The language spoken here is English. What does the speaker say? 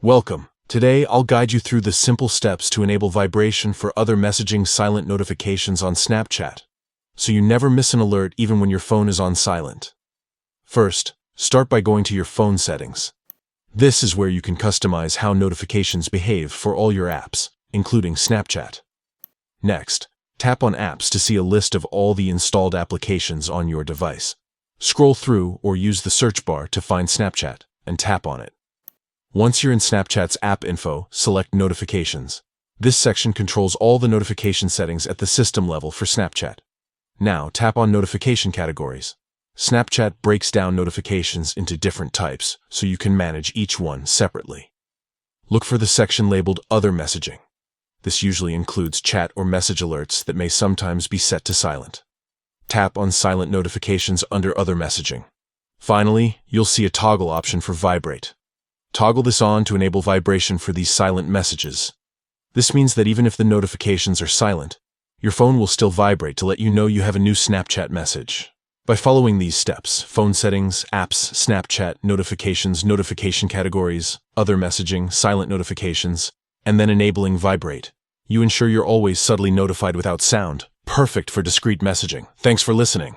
Welcome. Today, I'll guide you through the simple steps to enable vibration for other messaging silent notifications on Snapchat, so you never miss an alert even when your phone is on silent. First, start by going to your phone settings. This is where you can customize how notifications behave for all your apps, including Snapchat. Next, tap on Apps to see a list of all the installed applications on your device. Scroll through or use the search bar to find Snapchat and tap on it. Once you're in Snapchat's app info, select Notifications. This section controls all the notification settings at the system level for Snapchat. Now tap on Notification Categories. Snapchat breaks down notifications into different types, so you can manage each one separately. Look for the section labeled Other Messaging. This usually includes chat or message alerts that may sometimes be set to silent. Tap on Silent Notifications under Other Messaging. Finally, you'll see a toggle option for Vibrate. Toggle this on to enable vibration for these silent messages. This means that even if the notifications are silent, your phone will still vibrate to let you know you have a new Snapchat message. By following these steps, phone settings, apps, Snapchat, notifications, notification categories, other messaging, silent notifications, and then enabling Vibrate, you ensure you're always subtly notified without sound, perfect for discreet messaging. Thanks for listening.